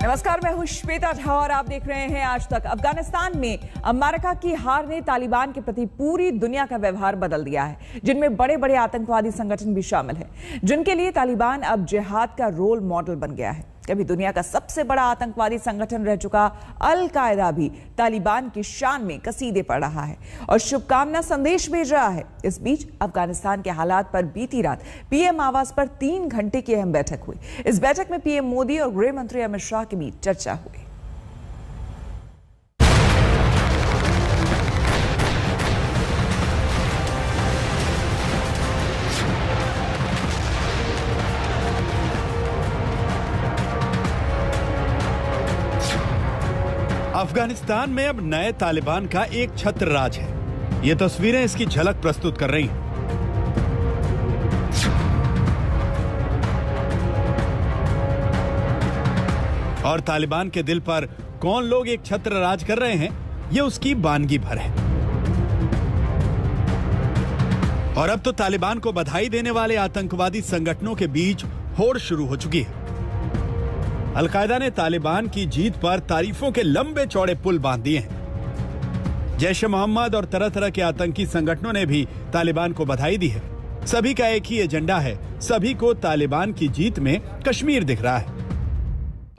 नमस्कार, मैं हूं श्वेता झा और आप देख रहे हैं आज तक। अफगानिस्तान में अमेरिका की हार ने तालिबान के प्रति पूरी दुनिया का व्यवहार बदल दिया है, जिनमें बड़े बड़े आतंकवादी संगठन भी शामिल हैं, जिनके लिए तालिबान अब जिहाद का रोल मॉडल बन गया है। कभी दुनिया का सबसे बड़ा आतंकवादी संगठन रह चुका अल कायदा भी तालिबान की शान में कसीदे पड़ रहा है और शुभकामना संदेश भेज रहा है। इस बीच अफगानिस्तान के हालात पर बीती रात पीएम आवास पर 3 घंटे की अहम बैठक हुई। इस बैठक में पीएम मोदी और गृह मंत्री अमित शाह के बीच चर्चा हुई। अफगानिस्तान में अब नए तालिबान का एक छत्र राज है। ये तस्वीरें इसकी झलक प्रस्तुत कर रही हैं। और तालिबान के दिल पर कौन लोग एक छत्र राज कर रहे हैं, ये उसकी बानगी भर है। और अब तो तालिबान को बधाई देने वाले आतंकवादी संगठनों के बीच होड़ शुरू हो चुकी है। अल-कायदा ने तालिबान की जीत पर तारीफों के लंबे चौड़े पुल बांध दिए हैं। जैश ए मोहम्मद और तरह तरह के आतंकी संगठनों ने भी तालिबान को बधाई दी है। सभी का एक ही एजेंडा है, सभी को तालिबान की जीत में कश्मीर दिख रहा है।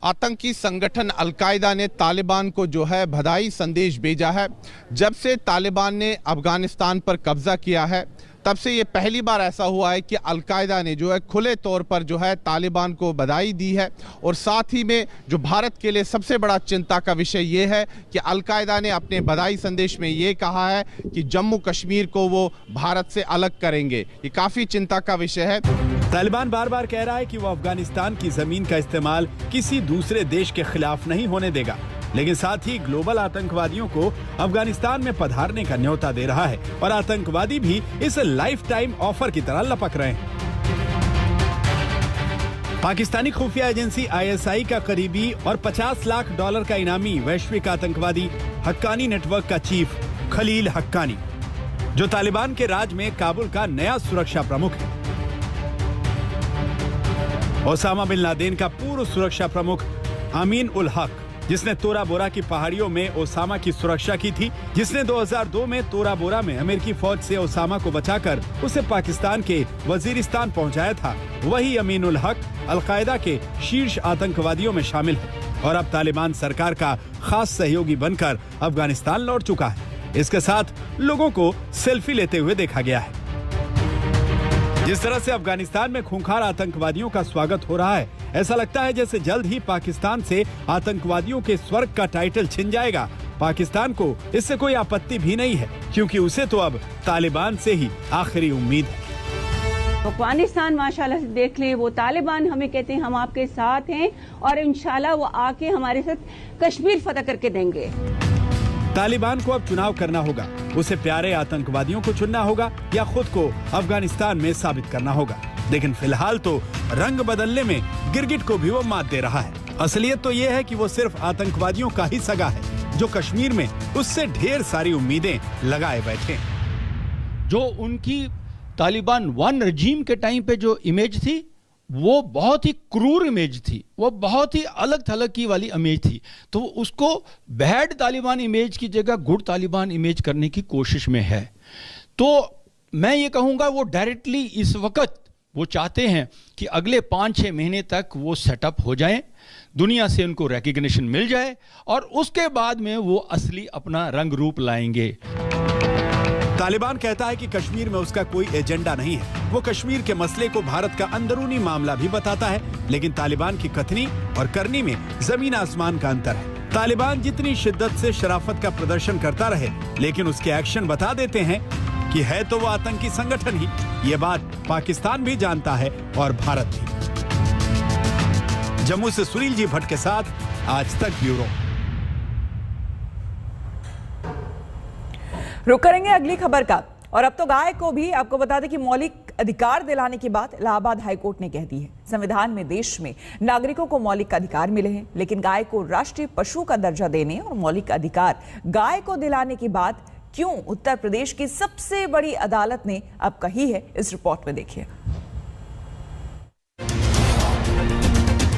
आतंकी संगठन अल-कायदा ने तालिबान को जो है बधाई संदेश भेजा है। जब से तालिबान ने अफगानिस्तान पर कब्जा किया है, तब से ये पहली बार ऐसा हुआ है कि अल-कायदा ने जो है खुले तौर पर जो है तालिबान को बधाई दी है। और साथ ही में जो भारत के लिए सबसे बड़ा चिंता का विषय ये है कि अल-कायदा ने अपने बधाई संदेश में ये कहा है कि जम्मू कश्मीर को वो भारत से अलग करेंगे। ये काफी चिंता का विषय है। तालिबान बार बार कह रहा है कि वो अफगानिस्तान की जमीन का इस्तेमाल किसी दूसरे देश के खिलाफ नहीं होने देगा, लेकिन साथ ही ग्लोबल आतंकवादियों को अफगानिस्तान में पधारने का न्योता दे रहा है और आतंकवादी भी इस लाइफ टाइम ऑफर की तरह लपक रहे हैं। पाकिस्तानी खुफिया एजेंसी ISI का करीबी और $50 लाख का इनामी वैश्विक आतंकवादी हक्कानी नेटवर्क का चीफ खलील हक्कानी, जो तालिबान के राज में काबुल का नया सुरक्षा प्रमुख है। ओसामा बिन लादेन का पूर्व सुरक्षा प्रमुख अमीन उल हक, जिसने तोरा बोरा की पहाड़ियों में ओसामा की सुरक्षा की थी, जिसने 2002 में तोरा बोरा में अमेरिकी फौज से ओसामा को बचाकर उसे पाकिस्तान के वजीरिस्तान पहुंचाया था, वही अमीन उल हक अल-कायदा के शीर्ष आतंकवादियों में शामिल है और अब तालिबान सरकार का खास सहयोगी बनकर अफगानिस्तान लौट चुका है। इसके साथ लोगों को सेल्फी लेते हुए देखा गया है। जिस तरह से अफगानिस्तान में खूंखार आतंकवादियों का स्वागत हो रहा है, ऐसा लगता है जैसे जल्द ही पाकिस्तान से आतंकवादियों के स्वर्ग का टाइटल छिन जाएगा। पाकिस्तान को इससे कोई आपत्ति भी नहीं है, क्योंकि उसे तो अब तालिबान से ही आखिरी उम्मीद है। अफगानिस्तान माशाल्लाह से देख ले, वो तालिबान हमें कहते हैं हम आपके साथ हैं और इंशाल्लाह वो आके हमारे साथ कश्मीर फतह करके देंगे। तालिबान को अब चुनाव करना होगा, उसे प्यारे आतंकवादियों को चुनना होगा या खुद को अफगानिस्तान में साबित करना होगा। लेकिन फिलहाल तो रंग बदलने में गिरगिट को भी वो मात दे रहा है। असलियत तो ये है कि वो सिर्फ आतंकवादियों का ही सगा है, जो कश्मीर में उससे ढेर सारी उम्मीदें लगाए बैठे। जो उनकी तालिबान 1 रजीम के टाइम पे जो इमेज थी, वो बहुत ही क्रूर इमेज थी, वो बहुत ही अलग थलग की वाली इमेज थी। तो उसको बैड तालिबान इमेज की जगह गुड तालिबान इमेज करने की कोशिश में है। तो मैं ये कहूँगा वो डायरेक्टली इस वक्त वो चाहते हैं कि अगले 5-6 महीने तक वो सेटअप हो जाएं, दुनिया से उनको रिकग्निशन मिल जाए और उसके बाद में वो असली अपना रंग रूप लाएंगे। तालिबान कहता है कि कश्मीर में उसका कोई एजेंडा नहीं है। वो कश्मीर के मसले को भारत का अंदरूनी मामला भी बताता है, लेकिन तालिबान की कथनी और करनी में जमीन आसमान का अंतर है। तालिबान जितनी शिद्दत से शराफत का प्रदर्शन करता रहे, लेकिन उसके एक्शन बता देते हैं कि है तो वो आतंकी संगठन ही। ये बात पाकिस्तान भी जानता है और भारत भी। जम्मू से सुनील जी भट्ट के साथ आज तक ब्यूरो। रुक करेंगे अगली खबर का। और अब तो गाय को भी आपको बता दें कि मौलिक अधिकार दिलाने की बात इलाहाबाद हाईकोर्ट ने कह दी है। संविधान में देश में नागरिकों को मौलिक अधिकार मिले हैं, लेकिन गाय को राष्ट्रीय पशु का दर्जा देने और मौलिक अधिकार गाय को दिलाने की बात क्यों उत्तर प्रदेश की सबसे बड़ी अदालत ने अब कही है, इस रिपोर्ट में देखिए।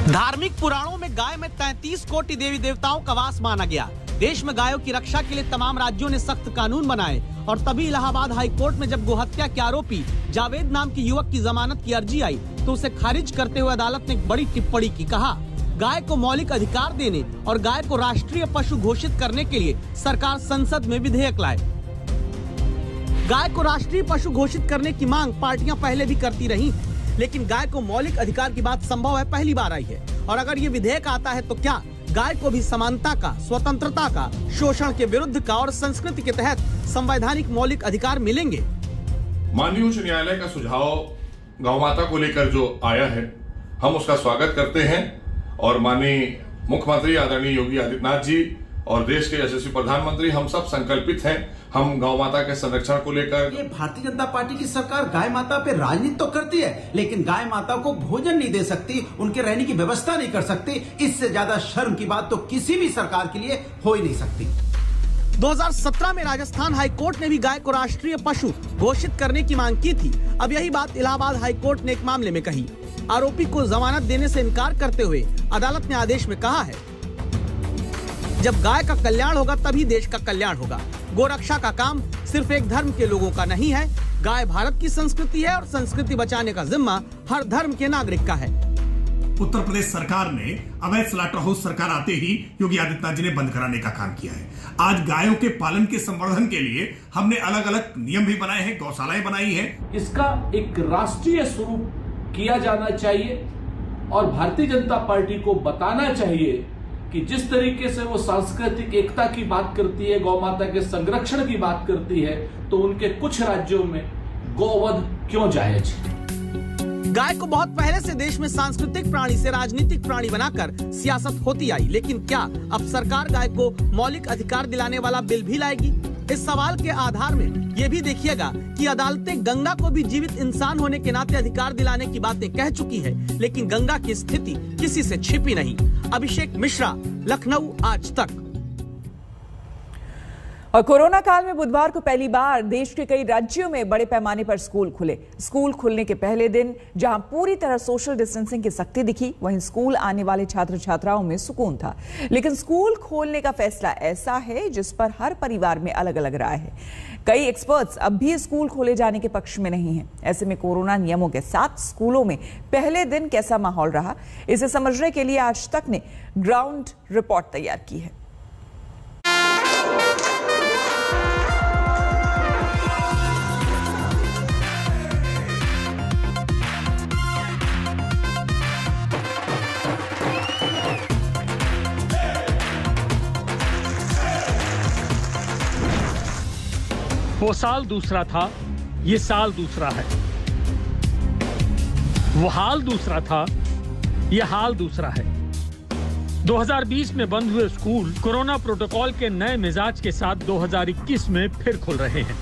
धार्मिक पुराणों में गाय में 33 कोटि देवी देवताओं का वास माना गया। देश में गायों की रक्षा के लिए तमाम राज्यों ने सख्त कानून बनाए और तभी इलाहाबाद हाई कोर्ट में जब गोहत्या के आरोपी जावेद नाम के युवक की जमानत की अर्जी आई तो उसे खारिज करते हुए अदालत ने एक बड़ी टिप्पणी की। कहा, गाय को मौलिक अधिकार देने और गाय को राष्ट्रीय पशु घोषित करने के लिए सरकार संसद में विधेयक लाए। गाय को राष्ट्रीय पशु घोषित करने की मांग पार्टियां पहले भी करती रही, लेकिन गाय को मौलिक अधिकार की बात संभव है पहली बार आई है। और अगर ये विधेयक आता है तो क्या गाय को भी समानता का, स्वतंत्रता का, शोषण के विरुद्ध का और संस्कृति के तहत संवैधानिक मौलिक अधिकार मिलेंगे? माननीय उच्च न्यायालय का सुझाव गौ माता को लेकर जो आया है, हम उसका स्वागत करते हैं और माननीय मुख्यमंत्री आदरणीय योगी आदित्यनाथ जी और देश के यशस्वी प्रधानमंत्री हम सब संकल्पित हैं हम गौ माता के संरक्षण को लेकर। ये भारतीय जनता पार्टी की सरकार गाय माता पे राजनीति तो करती है, लेकिन गाय माता को भोजन नहीं दे सकती, उनके रहने की व्यवस्था नहीं कर सकती। इससे ज्यादा शर्म की बात तो किसी भी सरकार के लिए हो ही नहीं सकती। 2017 में राजस्थान हाई कोर्ट ने भी गाय को राष्ट्रीय पशु घोषित करने की मांग की थी। अब यही बात इलाहाबाद हाई कोर्ट ने एक मामले में कही। आरोपी को जमानत देने से इनकार करते हुए अदालत ने आदेश में कहा है, जब गाय का कल्याण होगा तभी देश का कल्याण होगा। गोरक्षा का काम सिर्फ एक धर्म के लोगों का नहीं है। गाय भारत की संस्कृति है और संस्कृति बचाने का जिम्मा हर धर्म के नागरिक का है। उत्तर प्रदेश सरकार ने अवैध स्लॉटर हाउस सरकार आते ही योगी आदित्यनाथ जी ने बंद कराने का काम किया है। आज गायों के पालन के संवर्धन के लिए हमने अलग अलग नियम भी बनाए हैं, गौशालाएं बनाई हैं। इसका एक राष्ट्रीय स्वरूप किया जाना चाहिए और भारतीय जनता पार्टी को बताना चाहिए कि जिस तरीके से वो सांस्कृतिक एकता की बात करती है, गौ माता के संरक्षण की बात करती है, तो उनके कुछ राज्यों में गौवध क्यों जायज है? गाय को बहुत पहले से देश में सांस्कृतिक प्राणी से राजनीतिक प्राणी बनाकर सियासत होती आई, लेकिन क्या अब सरकार गाय को मौलिक अधिकार दिलाने वाला बिल भी लाएगी? इस सवाल के आधार में ये भी देखिएगा कि अदालतें गंगा को भी जीवित इंसान होने के नाते अधिकार दिलाने की बातें कह चुकी है, लेकिन गंगा की स्थिति किसी से छिपी नहीं। अभिषेक मिश्रा, लखनऊ, आज तक। और कोरोना काल में बुधवार को पहली बार देश के कई राज्यों में बड़े पैमाने पर स्कूल खुले। स्कूल खुलने के पहले दिन जहां पूरी तरह सोशल डिस्टेंसिंग की सख्ती दिखी, वहीं स्कूल आने वाले छात्र छात्राओं में सुकून था। लेकिन स्कूल खोलने का फैसला ऐसा है जिस पर हर परिवार में अलग अलग राय है। कई एक्सपर्ट्स अब भी स्कूल खोले जाने के पक्ष में नहीं हैं। ऐसे में कोरोना नियमों के साथ स्कूलों में पहले दिन कैसा माहौल रहा, इसे समझने के लिए आज तक ने ग्राउंड रिपोर्ट तैयार की है। वो साल दूसरा था, ये साल दूसरा है। वो हाल दूसरा था, ये हाल दूसरा है। 2020 में बंद हुए स्कूल कोरोना प्रोटोकॉल के नए मिजाज के साथ 2021 में फिर खुल रहे हैं।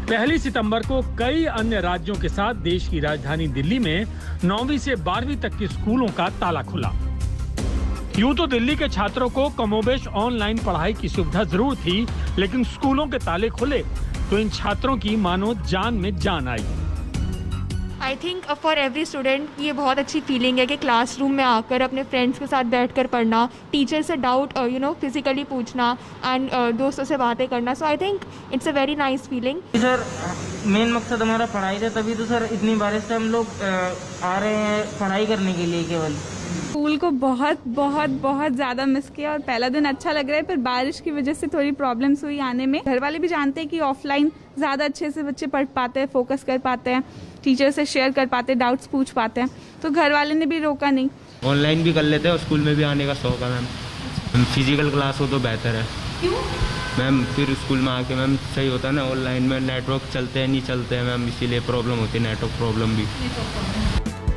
1 सितंबर को कई अन्य राज्यों के साथ देश की राजधानी दिल्ली में 9वीं से 12वीं तक के स्कूलों का ताला खुला। यूं तो दिल्ली के छात्रों को कमोबेश ऑनलाइन पढ़ाई की सुविधा जरूर थी, लेकिन स्कूलों के ताले खुले तो इन छात्रों की मानो जान में जान आई। I think for every student ये बहुत अच्छी फीलिंग है कि क्लासरूम में आकर अपने फ्रेंड्स के साथ बैठकर पढ़ना, टीचर से डाउट फिजिकली पूछना एंड दोस्तों से बातें करना। So I think it's a very nice feeling. Sir, main मकसद हमारा पढ़ाई था, तभी तो सर इतनी बारिश से हम लोग आ रहे हैं पढ़ाई करने के लिए केवल। स्कूल को बहुत बहुत बहुत ज़्यादा मिस किया और पहला दिन अच्छा लग रहा है, पर बारिश की वजह से थोड़ी प्रॉब्लम्स हुई आने में। घर वाले भी जानते हैं कि ऑफलाइन ज़्यादा अच्छे से बच्चे पढ़ पाते हैं, फोकस कर पाते हैं, टीचर से शेयर कर पाते हैं, डाउट्स पूछ पाते हैं, तो घर वाले ने भी रोका नहीं। ऑनलाइन भी कर लेते हैं और स्कूल में भी आने का शौक है मैम। फिजिकल क्लास हो तो बेहतर है। क्यों मैम? फिर स्कूल में आके मैम सही होता है ना, ऑनलाइन में नेटवर्क चलते हैं नहीं चलते हैं मैम, इसीलिए प्रॉब्लम होती है, नेटवर्क प्रॉब्लम भी।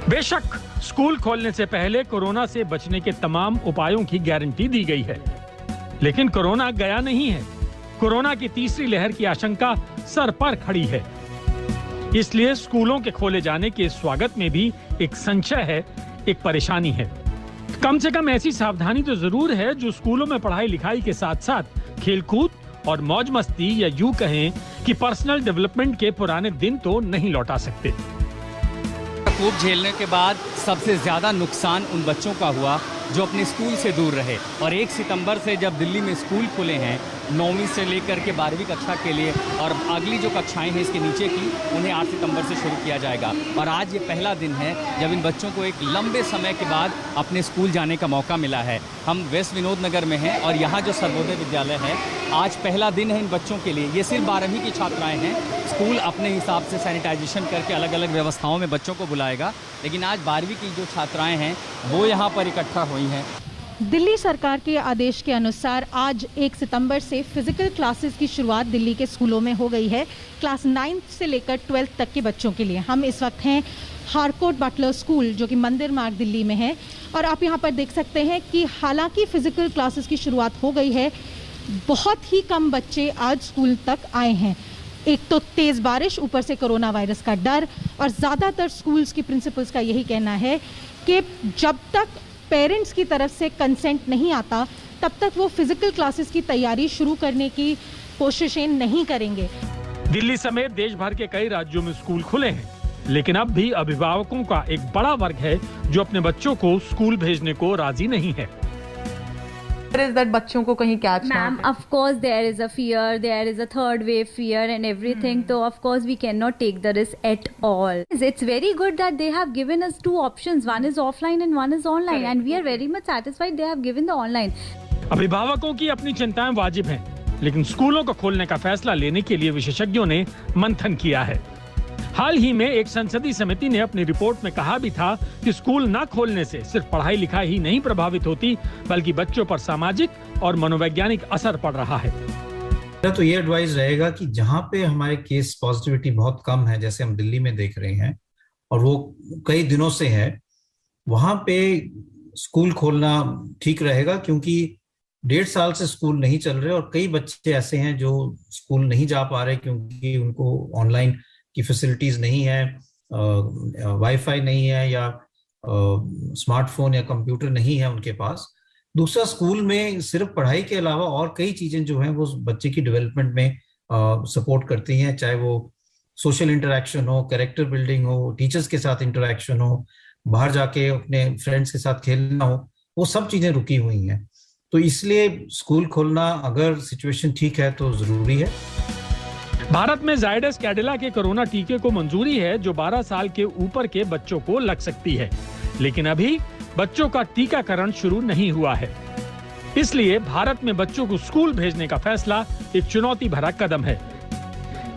बेशक स्कूल खोलने से पहले कोरोना से बचने के तमाम उपायों की गारंटी दी गई है, लेकिन कोरोना गया नहीं है। कोरोना की तीसरी लहर की आशंका सर पर खड़ी है। इसलिए स्कूलों के खोले जाने के स्वागत में भी एक संशय है, एक परेशानी है। कम से कम ऐसी सावधानी तो जरूर है जो स्कूलों में पढ़ाई लिखाई के साथ साथ खेलकूद और मौज मस्ती या यूं कहें कि पर्सनल डेवलपमेंट के पुराने दिन तो नहीं लौटा सकते। प्रकोप झेलने के बाद सबसे ज़्यादा नुकसान उन बच्चों का हुआ जो अपने स्कूल से दूर रहे। और 1 सितंबर से जब दिल्ली में स्कूल खुले हैं 9वीं से लेकर के 12वीं कक्षा के लिए, और अगली जो कक्षाएं हैं इसके नीचे की, उन्हें 8 सितंबर से शुरू किया जाएगा। और आज ये पहला दिन है जब इन बच्चों को एक लंबे समय के बाद अपने स्कूल जाने का मौका मिला है। हम वेस्ट विनोद नगर में हैं और यहाँ जो सर्वोदय विद्यालय है, आज पहला दिन है इन बच्चों के लिए। ये सिर्फ 12वीं की छात्राएँ हैं। स्कूल अपने हिसाब से सैनिटाइजेशन करके अलग अलग व्यवस्थाओं में बच्चों को बुलाएगा, लेकिन आज 12वीं की जो छात्राएँ हैं वो यहाँ पर इकट्ठा हुई हैं। दिल्ली सरकार के आदेश के अनुसार आज 1 सितंबर से फिजिकल क्लासेस की शुरुआत दिल्ली के स्कूलों में हो गई है, क्लास 9 से लेकर 12th तक के बच्चों के लिए। हम इस वक्त हैं हारकोट बटलर स्कूल जो कि मंदिर मार्ग दिल्ली में है, और आप यहाँ पर देख सकते हैं कि हालांकि फिजिकल क्लासेस की शुरुआत हो गई है, बहुत ही कम बच्चे आज स्कूल तक आए हैं। एक तो तेज़ बारिश, ऊपर से कोरोना वायरस का डर, और ज़्यादातर स्कूल्स की प्रिंसिपल्स का यही कहना है कि जब तक पेरेंट्स की तरफ से कंसेंट नहीं आता तब तक वो फिजिकल क्लासेस की तैयारी शुरू करने की कोशिशें नहीं करेंगे। दिल्ली समेत देश भर के कई राज्यों में स्कूल खुले हैं, लेकिन अब भी अभिभावकों का एक बड़ा वर्ग है जो अपने बच्चों को स्कूल भेजने को राजी नहीं है। is that बच्चों को कहीं कैच ना Ma'am, of course there is a fear, there is a third wave fear and everything. So of course we cannot take the risk at all. It's very good that they have given us 2 options. One is offline and one is online. And we are very much satisfied they have given the online. अभिभावकों की अपनी चिंताएं वाजिब हैं, लेकिन स्कूलों को खोलने का फैसला लेने के लिए विशेषज्ञों ने मंथन किया है। हाल ही में एक संसदीय समिति ने अपनी रिपोर्ट में कहा भी था कि स्कूल न खोलने से सिर्फ पढ़ाई लिखाई ही नहीं प्रभावित होती, बल्कि बच्चों पर सामाजिक और मनोवैज्ञानिक असर पड़ रहा है। तो ये एडवाइस रहेगा कि जहाँ पे हमारे केस पॉजिटिविटी बहुत कम है, जैसे हम दिल्ली में देख रहे हैं और वो कई दिनों से है, वहां पे स्कूल खोलना ठीक रहेगा, क्योंकि 1.5 साल से स्कूल नहीं चल रहे और कई बच्चे ऐसे हैं जो स्कूल नहीं जा पा रहे क्योंकि उनको ऑनलाइन की फैसिलिटीज नहीं है, वाईफाई नहीं है, या स्मार्टफोन या कंप्यूटर नहीं है उनके पास। दूसरा, स्कूल में सिर्फ पढ़ाई के अलावा और कई चीजें जो हैं वो बच्चे की डेवलपमेंट में सपोर्ट करती हैं, चाहे वो सोशल इंटरेक्शन हो, कैरेक्टर बिल्डिंग हो, टीचर्स के साथ इंटरेक्शन हो, बाहर जाके अपने फ्रेंड्स के साथ खेलना हो, वो सब चीजें रुकी हुई हैं। तो इसलिए स्कूल खोलना अगर सिचुएशन ठीक है तो जरूरी है। भारत में जायडस कैडिला के कोरोना टीके को मंजूरी है जो 12 साल के ऊपर के बच्चों को लग सकती है, लेकिन अभी बच्चों का टीकाकरण शुरू नहीं हुआ है। इसलिए भारत में बच्चों को स्कूल भेजने का फैसला एक चुनौती भरा कदम है।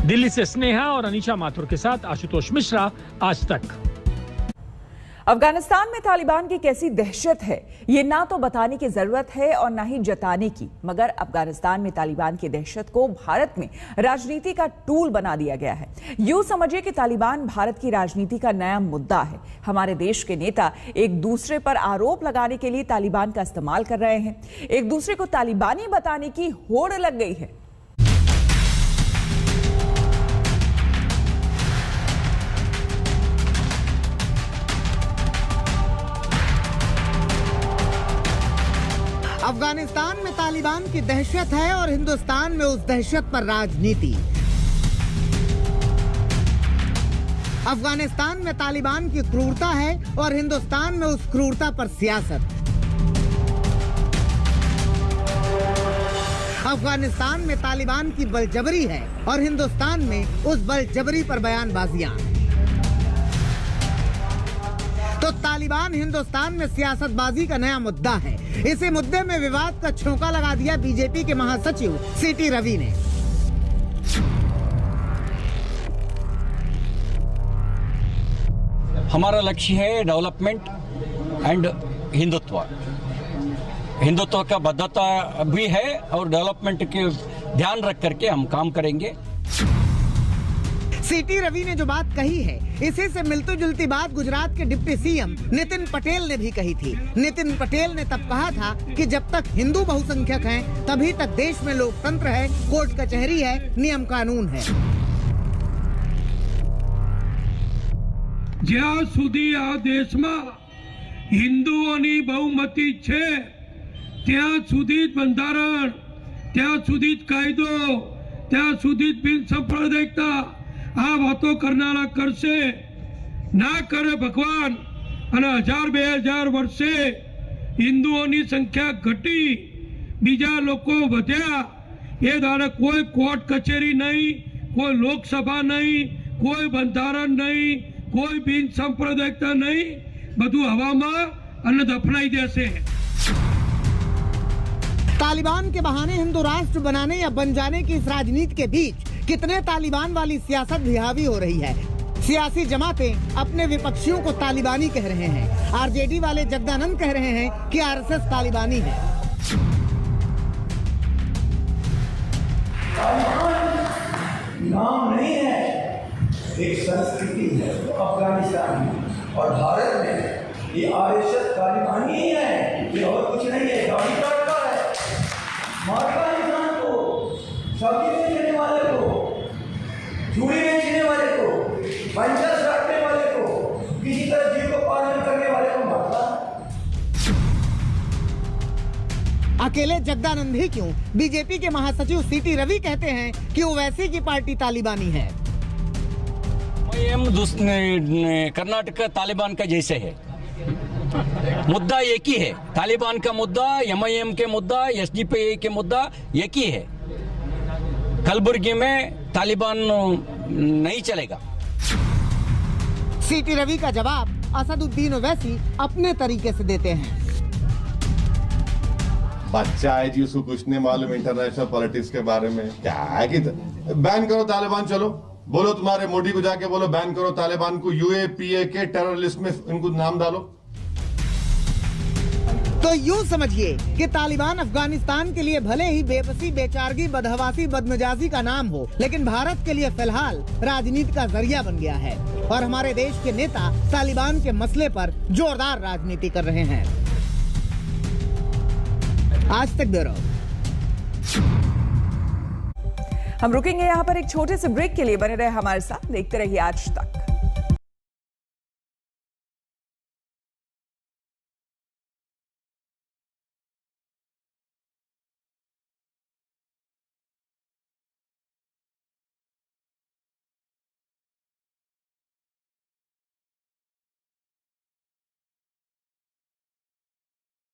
दिल्ली से स्नेहा और अनीशा माथुर के साथ आशुतोष मिश्रा, आज तक। अफगानिस्तान में तालिबान की कैसी दहशत है, ये ना तो बताने की जरूरत है और ना ही जताने की, मगर अफगानिस्तान में तालिबान की दहशत को भारत में राजनीति का टूल बना दिया गया है। यूं समझिए कि तालिबान भारत की राजनीति का नया मुद्दा है। हमारे देश के नेता एक दूसरे पर आरोप लगाने के लिए तालिबान का इस्तेमाल कर रहे हैं। एक दूसरे को तालिबानी बताने की होड़ लग गई है। अफगानिस्तान में तालिबान की दहशत है और हिंदुस्तान में उस दहशत पर राजनीति। अफगानिस्तान में तालिबान की क्रूरता है और हिंदुस्तान में उस क्रूरता पर सियासत। अफगानिस्तान में तालिबान की बलजबरी है और हिंदुस्तान में उस बलजबरी पर बयानबाजियां। तो तालिबान हिंदुस्तान में सियासतबाजी का नया मुद्दा है। इसी मुद्दे में विवाद का छौंका लगा दिया बीजेपी के महासचिव सीटी रवि ने। हमारा लक्ष्य है डेवलपमेंट एंड हिंदुत्व। हिंदुत्व का बद्धता भी है और डेवलपमेंट के ध्यान रख करके हम काम करेंगे। सीटी रवि ने जो बात कही है, इसी से मिलती जुलती बात गुजरात के डिप्टी सीएम नितिन पटेल ने भी कही थी। नितिन पटेल ने तब कहा था कि जब तक हिंदू बहुसंख्यक हैं, तभी तक देश में लोकतंत्र है, कोर्ट कचहरी है, नियम कानून है। જ્યાં સુધી આ દેશમાં હિન્દુઓની બહુમતી છે, ત્યાં સુધી જ બંધારણ, ત્યાં સુધી જ કાયદો, ત્યાં સુધી જ બિન સાંપ્રદાયિકતા આ વાતો કરનારા કરશે ના કરે ભગવાન અને 1000-2000 વર્ષે હિન્દુઓની સંખ્યા ઘટી, બીજા લોકો વધ્યા, એ દાડે કોઈ કોર્ટ કચેરી નહીં, કોઈ લોકસભા નહીં, કોઈ બંધારણ નહીં, કોઈ બિન સાંપ્રદાયિકતા નહીં, બધું હવામાં અને દફનાઈ દેશે। तालिबान के बहाने हिंदू राष्ट्र बनाने या बन जाने की इस राजनीति के बीच कितने तालिबान वाली सियासत भी हावी हो रही है। सियासी जमातें अपने विपक्षियों को तालिबानी कह रहे हैं। आरजेडी वाले जगदानंद कह रहे हैं कि आरएसएस तालिबानी है। नाम नहीं है, एक संस्कृति है अफगानिस्तान में, और भारत में ये आरएसएस तालिबानी ही है, ये और कुछ नहीं है। गाड़ी काटता है, मारता है इंसान को, सब्जी बेचने वाले को, चूड़ी बेचने वाले को, पंचर काटने वाले को, किसी तरह जीव को पालन करने वाले को मारता है। अकेले जगदानंद ही क्यों, बीजेपी के महासचिव सीटी रवि कहते हैं कि ओवैसी की पार्टी तालिबानी है। कर्नाटक तालिबान का जैसे है, मुद्दा एक ही है। तालिबान का मुद्दा, एमआईएम के मुद्दा, एसडीपीआई के मुद्दा एक ही है। कलबुर्गी में तालिबान नहीं चलेगा। सीटी रवि का जवाब असदुद्दीन ओवैसी अपने तरीके से देते हैं। बच्चा है जी, उसको कुछ नहीं मालूम इंटरनेशनल पॉलिटिक्स के बारे में। क्या है कि बैन करो तालिबान, चलो बोलो तुम्हारे मोदी को जाके बोलो बैन करो तालिबान को, यूएपीए के टेरर लिस्ट में इनको नाम डालो। तो यूं समझिए कि तालिबान अफगानिस्तान के लिए भले ही बेबसी, बेचारगी, बदहवासी, बदमिजाजी का नाम हो, लेकिन भारत के लिए फिलहाल राजनीति का जरिया बन गया है। और हमारे देश के नेता तालिबान के मसले पर जोरदार राजनीति कर रहे हैं। आज तक ब्यूरो। हम रुकेंगे यहाँ पर एक छोटे से ब्रेक के लिए। बने रहे हमारे साथ, देखते रहिए आज तक।